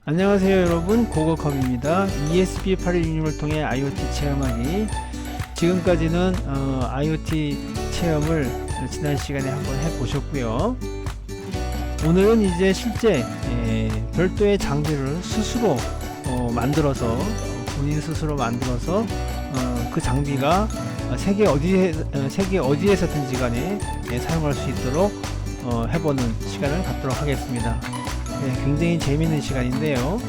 안녕하세요 여러분, 고고컴입니다. ESP8166을 통해 IoT 체험하기. 지금까지는 IoT 체험을 지난 시간에 한번 해보셨고요. 오늘은 이제 실제 별도의 장비를 스스로 만들어서 본인 스스로 만들어서 그 장비가 세계 어디에서든지 간에 사용할 수 있도록 해보는 시간을 갖도록 하겠습니다. 네, 굉장히 재미있는 시간인데요.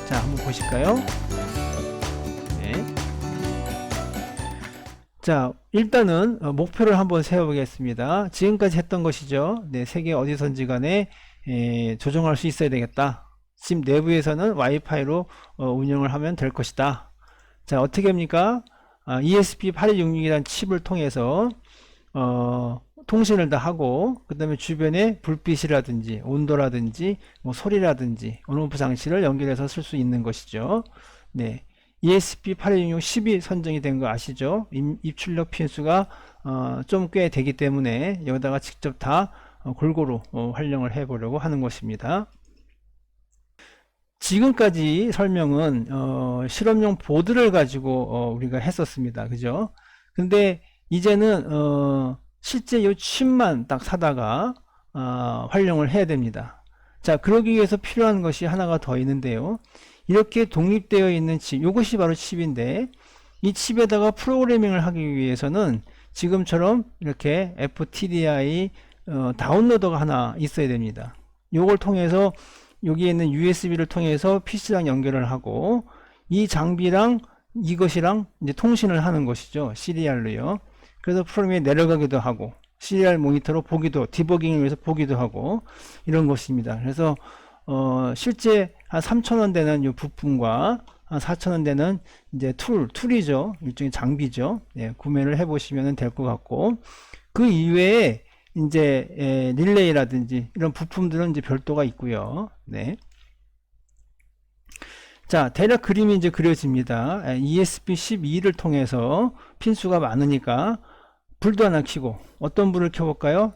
자, 한번 보실까요? 네. 자, 일단은 목표를 한번 세워보겠습니다. 지금까지 했던 것이죠. 네, 세계 어디선지 간에 조정할 수 있어야 되겠다. 집 내부에서는 와이파이로 운영을 하면 될 것이다. 자, 어떻게 합니까? ESP8266이라는 칩을 통해서 통신을 다 하고, 그 다음에 주변에 불빛이라든지 온도라든지 뭐 소리라든지 온오프 장치를 연결해서 쓸 수 있는 것이죠. 네, ESP8266 10이 선정이 된 거 아시죠? 입출력 핀수가 좀 꽤 되기 때문에 여기다가 직접 다 골고루 활용을 해 보려고 하는 것입니다. 지금까지 설명은 실험용 보드를 가지고 우리가 했었습니다. 그죠? 근데 이제는 실제 이 칩만 딱 사다가 활용을 해야 됩니다. 자, 그러기 위해서 필요한 것이 하나가 더 있는데요. 이렇게 독립되어 있는 칩, 이것이 바로 칩인데, 이 칩에다가 프로그래밍을 하기 위해서는 지금처럼 이렇게 FTDI 다운로더가 하나 있어야 됩니다. 이걸 통해서 여기에 있는 USB를 통해서 PC랑 연결을 하고, 이 장비랑 이것이랑 이제 통신을 하는 것이죠. 시리얼로요. 그래서 프로그램이 내려가기도 하고, 시리얼 모니터로 보기도, 디버깅을 위해서 보기도 하고, 이런 것입니다. 그래서 실제 한 3,000원 되는 이 부품과 한 4,000원 되는 이제 툴이죠. 일종의 장비죠. 예, 구매를 해 보시면 될 것 같고, 그 이외에 이제 릴레이라든지 이런 부품들은 이제 별도가 있고요. 네. 자, 대략 그림이 이제 그려집니다. ESP12를 통해서 핀수가 많으니까 불도 하나 켜고, 어떤 불을 켜볼까요?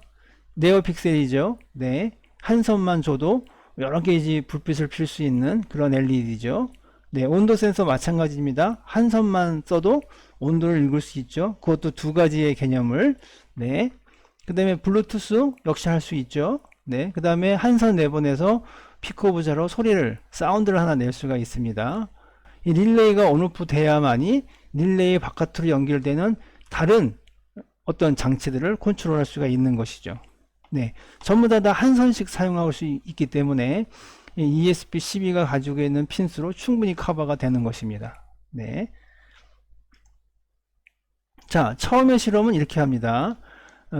네오픽셀이죠. 네, 한 선만 줘도 여러 개의 불빛을 필 수 있는 그런 LED죠. 네, 온도 센서 마찬가지입니다. 한 선만 써도 온도를 읽을 수 있죠. 그것도 두 가지의 개념을. 네, 그 다음에 블루투스 역시 할 수 있죠. 네, 그 다음에 한 선 내보내서 피크오브자로 소리를, 사운드를 하나 낼 수가 있습니다. 이 릴레이가 온오프 돼야만이 릴레이 바깥으로 연결되는 다른 어떤 장치들을 컨트롤할 수가 있는 것이죠. 네, 전부 다 한 선씩 사용할 수 있기 때문에 ESP12가 가지고 있는 핀수로 충분히 커버가 되는 것입니다. 네. 자, 처음에 실험은 이렇게 합니다.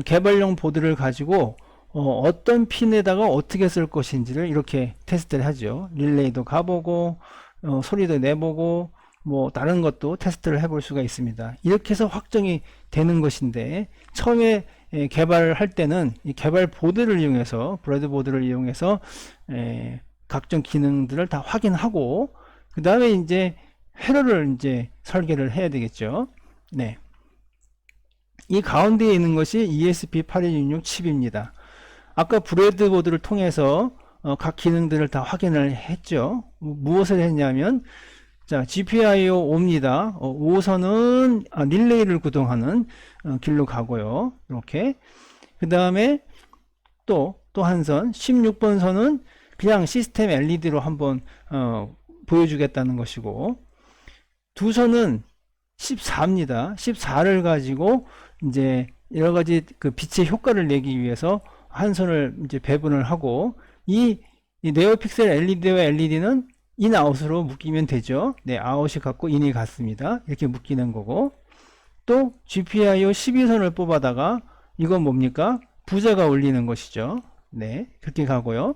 개발용 보드를 가지고 어떤 핀에다가 어떻게 쓸 것인지를 이렇게 테스트를 하죠. 릴레이도 가보고 소리도 내보고 뭐 다른 것도 테스트를 해볼 수가 있습니다. 이렇게 해서 확정이 되는 것인데, 처음에 개발을 할 때는 이 개발 보드를 이용해서, 브레드보드를 이용해서 각종 기능들을 다 확인하고, 그 다음에 이제 회로를 이제 설계를 해야 되겠죠. 네, 이 가운데에 있는 것이 ESP8266 칩입니다. 아까 브레드보드를 통해서 각 기능들을 다 확인을 했죠. 무엇을 했냐면, 자, GPIO 5입니다. 5선은 릴레이를 구동하는 길로 가고요. 이렇게. 그 다음에 또 한 선, 16번 선은 그냥 시스템 LED로 한번 보여주겠다는 것이고, 두 선은 14입니다. 14를 가지고 이제 여러 가지 그 빛의 효과를 내기 위해서 한 선을 이제 배분을 하고, 이 네오픽셀 LED와 LED는 인아웃으로 묶이면 되죠. 네, 아웃이 같고 인이 같습니다. 이렇게 묶이는 거고, 또 GPIO 12선을 뽑아다가 이건 뭡니까? 부자가 올리는 것이죠. 네, 그렇게 가고요.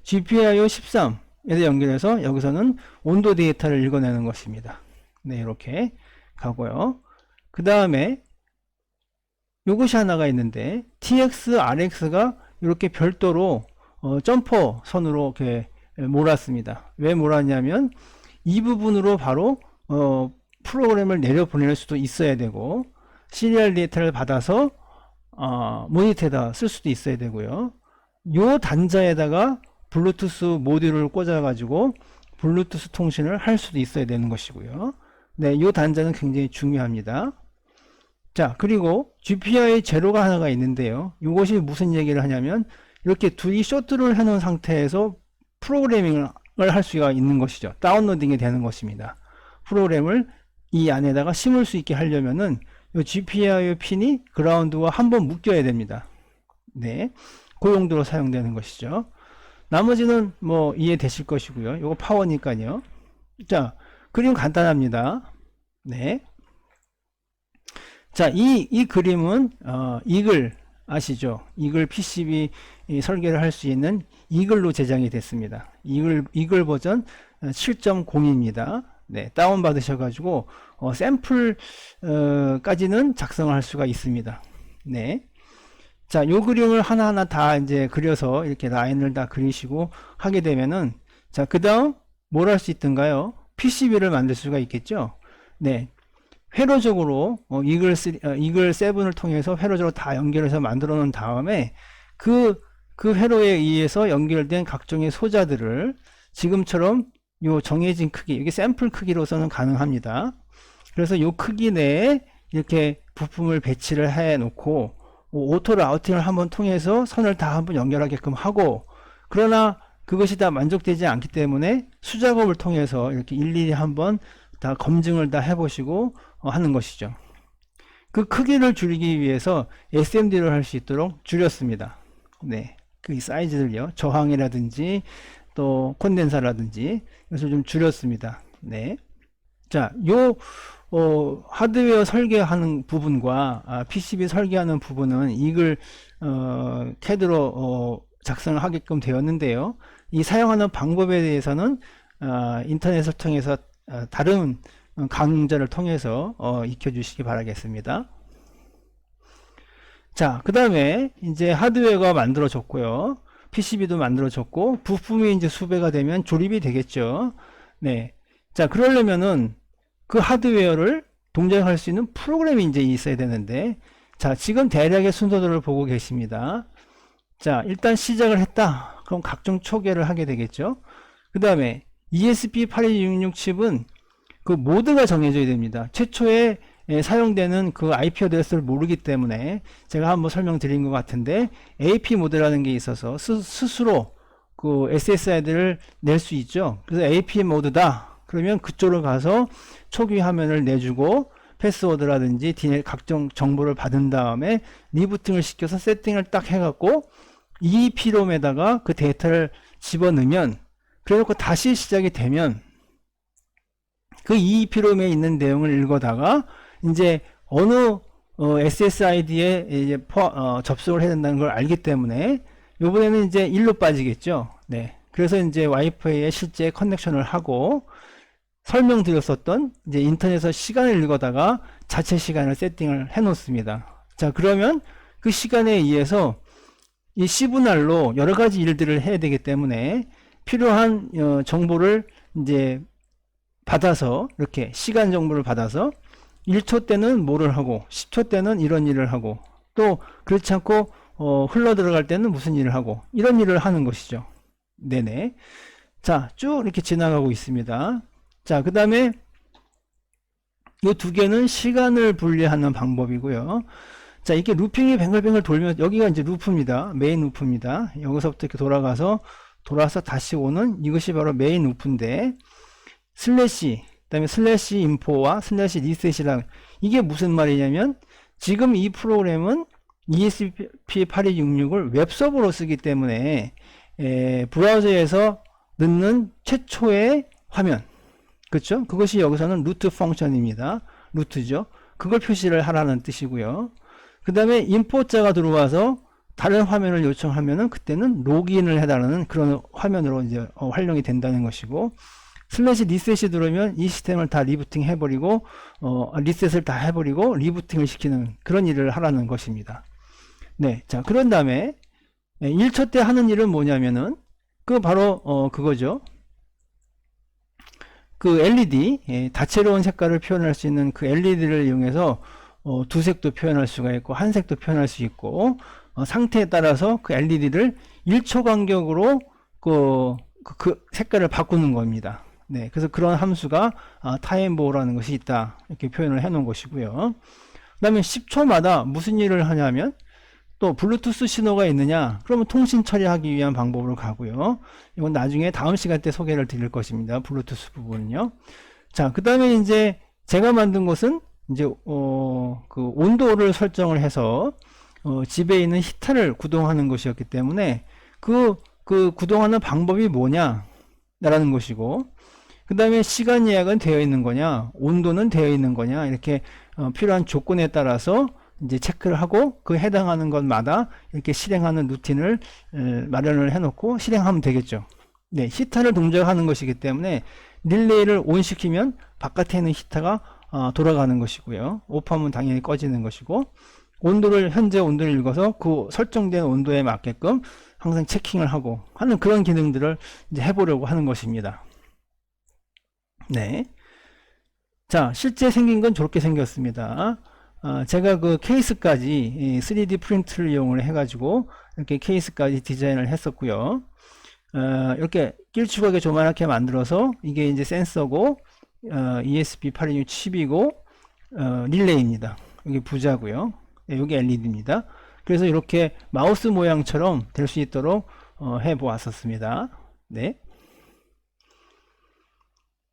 GPIO 13에서 연결해서 여기서는 온도 데이터를 읽어내는 것입니다. 네, 이렇게 가고요. 그 다음에 요것이 하나가 있는데, TX, RX가 이렇게 별도로 점퍼 선으로 이렇게 몰았습니다. 왜 몰았냐면, 이 부분으로 바로 프로그램을 내려보낼 수도 있어야 되고, 시리얼 데이터를 받아서 모니터에다 쓸 수도 있어야 되고요. 요 단자에다가 블루투스 모듈을 꽂아 가지고 블루투스 통신을 할 수도 있어야 되는 것이고요. 네, 이 단자는 굉장히 중요합니다. 자, 그리고 GPIO 제로가 하나가 있는데요. 이것이 무슨 얘기를 하냐면 이렇게 둘이 쇼트를 해놓은 상태에서 프로그래밍을 할 수가 있는 것이죠. 다운로딩이 되는 것입니다. 프로그램을 이 안에다가 심을 수 있게 하려면은 이 GPIO 핀이 그라운드와 한번 묶여야 됩니다. 네, 그 용도로 사용되는 것이죠. 나머지는 뭐 이해되실 것이고요. 이거 파워니까요. 자, 그림 간단합니다. 네. 자, 이 그림은 이글 아시죠? 이글 PCB 설계를 할 수 있는 이글로 제작이 됐습니다. 이글 버전 7.0입니다. 네, 다운 받으셔가지고 샘플까지는 작성할 수가 있습니다. 네. 자, 요 그림을 하나하나 다 이제 그려서 이렇게 라인을 다 그리시고 하게 되면은, 자, 그 다음 뭘 할 수 있던가요? PCB를 만들 수가 있겠죠? 네. 회로적으로 이글 7을 통해서 회로적으로 다 연결해서 만들어 놓은 다음에 그 회로에 의해서 연결된 각종의 소자들을 지금처럼 요 정해진 크기, 이게 샘플 크기로서는 가능합니다. 그래서 요 크기 내에 이렇게 부품을 배치를 해 놓고 오토 라우팅을 한번 통해서 선을 다 한번 연결하게끔 하고, 그러나 그것이 다 만족되지 않기 때문에 수작업을 통해서 이렇게 일일이 한번 다 검증을 다 해보시고 하는 것이죠. 그 크기를 줄이기 위해서 SMD를 할 수 있도록 줄였습니다. 네, 그 사이즈들요, 저항이라든지 또 콘덴사라든지, 그래서 좀 줄였습니다. 네. 자, 요 하드웨어 설계하는 부분과 PCB 설계하는 부분은 이글 CAD로 작성을 하게끔 되었는데요. 이 사용하는 방법에 대해서는 인터넷을 통해서 다른 강좌를 통해서 익혀주시기 바라겠습니다. 자, 그 다음에 이제 하드웨어가 만들어졌고요. PCB도 만들어졌고, 부품이 이제 수배가 되면 조립이 되겠죠. 네. 자, 그러려면은 그 하드웨어를 동작할 수 있는 프로그램이 이제 있어야 되는데, 자, 지금 대략의 순서들을 보고 계십니다. 자, 일단 시작을 했다. 그럼 각종 초기화를 하게 되겠죠. 그 다음에 ESP8266 칩은 그 모드가 정해져야 됩니다. 최초에 사용되는 그 IP 어드레스를 모르기 때문에 제가 한번 설명드린 것 같은데, AP 모드라는 게 있어서 스스로 그 SSID를 낼 수 있죠. 그래서 AP 모드다. 그러면 그쪽으로 가서 초기 화면을 내주고 패스워드라든지 DNS 각종 정보를 받은 다음에 리부팅을 시켜서 세팅을 딱 해갖고 EEP롬에다가 그 데이터를 집어넣으면, 그래놓고 다시 시작이 되면 그 EEP롬에 있는 내용을 읽어다가 이제 어느 SSID에 이제 접속을 해야 된다는 걸 알기 때문에 요번에는 이제 1로 빠지겠죠. 네. 그래서 이제 와이파이에 실제 커넥션을 하고, 설명드렸었던 이제 인터넷에서 시간을 읽어다가 자체 시간을 세팅을 해 놓습니다. 자, 그러면 그 시간에 의해서 이 시분할로 여러 가지 일들을 해야 되기 때문에 필요한 정보를 이제 받아서, 이렇게 시간 정보를 받아서 1초 때는 뭐를 하고 10초 때는 이런 일을 하고, 또 그렇지 않고 흘러 들어갈 때는 무슨 일을 하고, 이런 일을 하는 것이죠. 네네. 자, 쭉 이렇게 지나가고 있습니다. 자, 그 다음에 이 두 개는 시간을 분리하는 방법이고요. 자, 이렇게 루핑이 뱅글뱅글 돌면 여기가 이제 루프입니다. 메인 루프입니다. 여기서부터 이렇게 돌아서 다시 오는 이것이 바로 메인 루프인데, 슬래시, 그 다음에 슬래시 인포와 슬래시 리셋이랑, 이게 무슨 말이냐면 지금 이 프로그램은 ESP8266을 웹서버로 쓰기 때문에 브라우저에서 넣는 최초의 화면, 그렇죠? 그것이 여기서는 루트 펑션입니다. 루트죠. 그걸 표시를 하라는 뜻이고요. 그 다음에 임포자가 들어와서 다른 화면을 요청하면은 그때는 로그인을 해달라는 그런 화면으로 이제 활용이 된다는 것이고, 슬래시 리셋이 들어오면 이 시스템을 다 리부팅 해버리고 리셋을 다 해버리고 리부팅을 시키는 그런 일을 하라는 것입니다. 네, 자, 그런 다음에 1초 때 하는 일은 뭐냐면은 그 바로 그거죠. 그 LED, 다채로운 색깔을 표현할 수 있는 그 LED를 이용해서 두 색도 표현할 수가 있고 한 색도 표현할 수 있고, 상태에 따라서 그 LED를 1초 간격으로 그 색깔을 바꾸는 겁니다. 네, 그래서 그런 함수가 타임보호라는 것이 있다, 이렇게 표현을 해 놓은 것이고요. 그 다음에 10초마다 무슨 일을 하냐면, 또 블루투스 신호가 있느냐, 그러면 통신 처리하기 위한 방법으로 가고요. 이건 나중에 다음 시간 때 소개를 드릴 것입니다. 블루투스 부분은요. 자, 그 다음에 이제 제가 만든 것은 이제 그 온도를 설정을 해서 집에 있는 히터를 구동하는 것이었기 때문에 그 구동하는 방법이 뭐냐 라는 것이고, 그 다음에 시간 예약은 되어 있는 거냐, 온도는 되어 있는 거냐, 이렇게 필요한 조건에 따라서 이제 체크를 하고 그 해당하는 것마다 이렇게 실행하는 루틴을 마련을 해 놓고 실행하면 되겠죠. 네, 히터를 동작하는 것이기 때문에 릴레이를 온 시키면 바깥에 있는 히터가 돌아가는 것이고요. 오프하면 당연히 꺼지는 것이고, 온도를 현재 온도를 읽어서 그 설정된 온도에 맞게끔 항상 체킹을 하고 하는 그런 기능들을 이제 해보려고 하는 것입니다. 네. 자, 실제 생긴 건 저렇게 생겼습니다. 제가 그 케이스까지 3D 프린트를 이용을 해가지고 이렇게 케이스까지 디자인을 했었고요. 이렇게 길쭉하게 조그맣게 만들어서 이게 이제 센서고, ESP8266 칩이고, 릴레이입니다. 여기 부자고요. 네, 여기 LED입니다. 그래서 이렇게 마우스 모양처럼 될 수 있도록 해 보았었습니다. 네.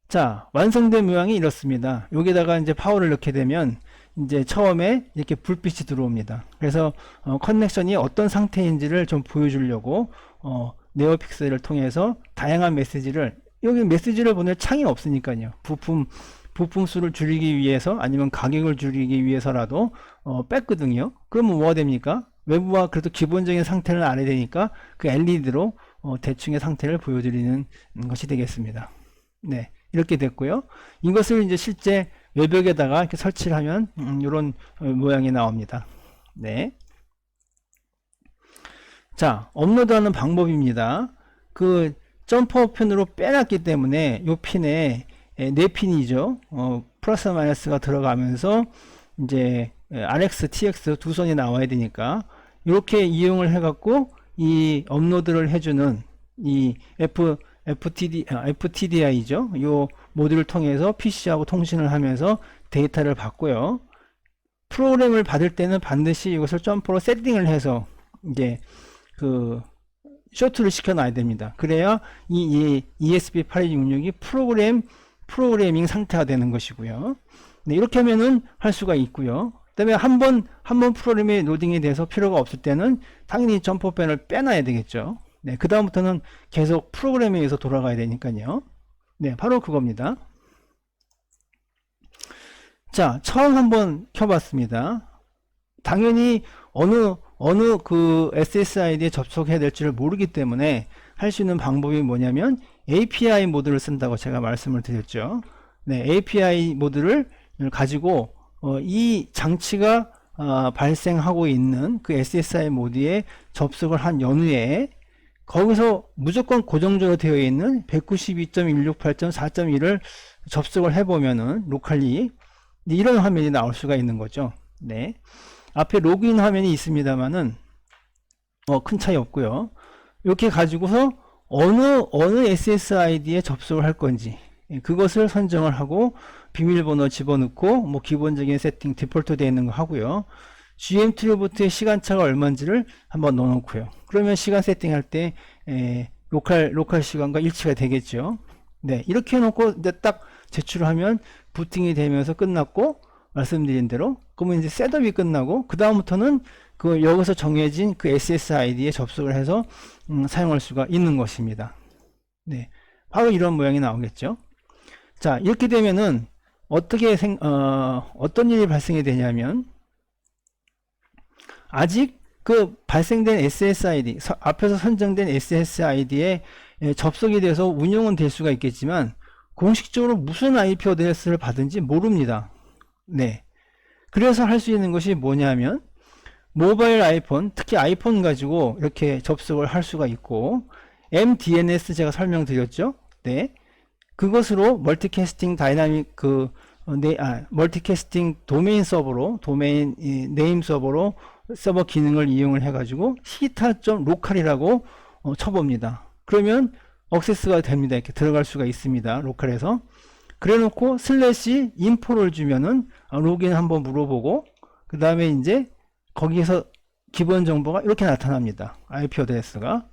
자, 완성된 모양이 이렇습니다. 여기다가 이제 파워를 넣게 되면 이제 처음에 이렇게 불빛이 들어옵니다. 그래서 커넥션이 어떤 상태인지를 좀 보여주려고 네오픽셀을 통해서 다양한 메시지를, 여기 메시지를 보낼 창이 없으니까요. 부품 수를 줄이기 위해서 아니면 가격을 줄이기 위해서라도 뺐거든요. 그러면 뭐가 됩니까? 외부와 그래도 기본적인 상태를 알아야 되니까 그 LED로 대충의 상태를 보여드리는 것이 되겠습니다. 네, 이렇게 됐고요. 이것을 이제 실제 외벽에다가 이렇게 설치를 하면 이런 모양이 나옵니다. 네. 자, 업로드하는 방법입니다. 그 점퍼 핀으로 빼놨기 때문에 이 핀에 4핀이죠. 플러스 마이너스가 들어가면서 이제 RX, TX 두 선이 나와야 되니까 이렇게 이용을 해갖고 이 업로드를 해주는 이 FTDI죠. 이 모듈을 통해서 PC하고 통신을 하면서 데이터를 받고요. 프로그램을 받을 때는 반드시 이것을 점퍼로 세팅을 해서 이제 그 쇼트를 시켜놔야 됩니다. 그래야 이 ESP8266이 프로그래밍 상태가 되는 것이고요. 네, 이렇게 하면은 할 수가 있고요. 그 다음에 한번 프로그램이 로딩이 돼서 필요가 없을 때는 당연히 점퍼펜을 빼놔야 되겠죠. 네, 그 다음부터는 계속 프로그램에 의해서 돌아가야 되니까요. 네, 바로 그겁니다. 자, 처음 한번 켜봤습니다. 당연히 어느 그 SSID에 접속해야 될지를 모르기 때문에 할 수 있는 방법이 뭐냐면 API 모드를 쓴다고 제가 말씀을 드렸죠. 네, API 모드를 가지고 이 장치가 발생하고 있는 그 SSI 모드에 접속을 한 연후에 거기서 무조건 고정적으로 되어 있는 192.168.4.1을 접속을 해보면은 로컬리 이런 화면이 나올 수가 있는 거죠. 네. 앞에 로그인 화면이 있습니다만은 큰 차이 없고요. 이렇게 가지고서 어느 SSID에 접속을 할 건지 그것을 선정을 하고 비밀번호 집어넣고 뭐 기본적인 세팅 디폴트 되어 있는 거 하고요. GM트리부터의 시간차가 얼마인지를 한번 넣어놓고요. 그러면 시간 세팅할 때 로컬 시간과 일치가 되겠죠. 네, 이렇게 해놓고 이제 딱 제출을 하면 부팅이 되면서 끝났고, 말씀드린 대로 그러면 이제 셋업이 끝나고 그 다음부터는 그 여기서 정해진 그 SSID에 접속을 해서 사용할 수가 있는 것입니다. 네, 바로 이런 모양이 나오겠죠. 자, 이렇게 되면은 어떤 일이 발생이 되냐면, 아직 그 발생된 SSID, 앞에서 선정된 SSID에 접속이 돼서 운영은 될 수가 있겠지만 공식적으로 무슨 IP 어드레스를 받은지 모릅니다. 네, 그래서 할 수 있는 것이 뭐냐면 모바일 아이폰, 특히 아이폰 가지고 이렇게 접속을 할 수가 있고, MDNS 제가 설명드렸죠. 네, 그것으로 멀티캐스팅 다이나믹 멀티캐스팅 도메인 서버로, 도메인 네임 서버 기능을 이용을 해가지고 히타.local이라고 쳐봅니다. 그러면 액세스가 됩니다. 이렇게 들어갈 수가 있습니다. 로컬에서. 그래 놓고 슬래시 인포를 주면은 로그인 한번 물어보고, 그 다음에 이제 거기에서 기본 정보가 이렇게 나타납니다. IP 어드레스가.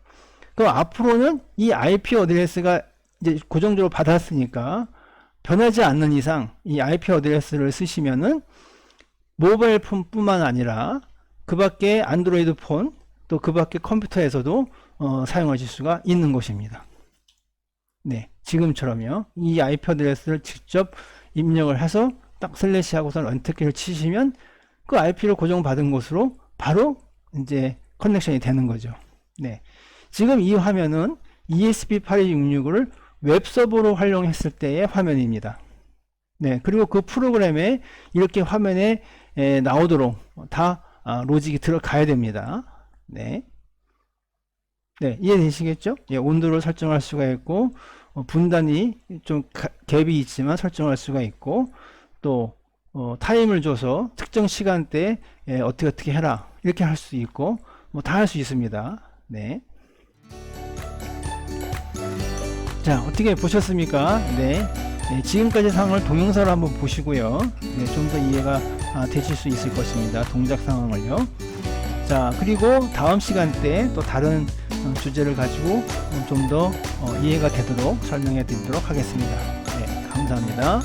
그럼 앞으로는 이 IP 어드레스가 이제 고정적으로 받았으니까 변하지 않는 이상 이 IP 어드레스를 쓰시면은 모바일 폰뿐만 아니라 그 밖에 안드로이드 폰, 또 그 밖에 컴퓨터에서도 사용하실 수가 있는 것입니다. 네, 지금처럼요. 이 IP 어드레스를 직접 입력을 해서 딱 슬래시 하고서 엔터키를 치시면 그 IP를 고정받은 곳으로 바로 이제 커넥션이 되는 거죠. 네, 지금 이 화면은 ESP8266을 웹서버로 활용했을 때의 화면입니다. 네, 그리고 그 프로그램에 이렇게 화면에 나오도록 다 로직이 들어가야 됩니다. 네. 네, 이해되시겠죠? 예, 온도를 설정할 수가 있고, 분단이 좀 갭이 있지만 설정할 수가 있고, 또 타임을 줘서 특정 시간대에 어떻게 해라 이렇게 할 수 있고, 뭐 다 할 수 있습니다. 네. 자, 어떻게 보셨습니까? 네. 네, 지금까지 상황을 동영상으로 한번 보시고요. 네, 좀 더 이해가 되실 수 있을 것입니다. 동작 상황을요. 자, 그리고 다음 시간대에 또 다른 주제를 가지고 좀 더 이해가 되도록 설명해 드리도록 하겠습니다. 네, 감사합니다.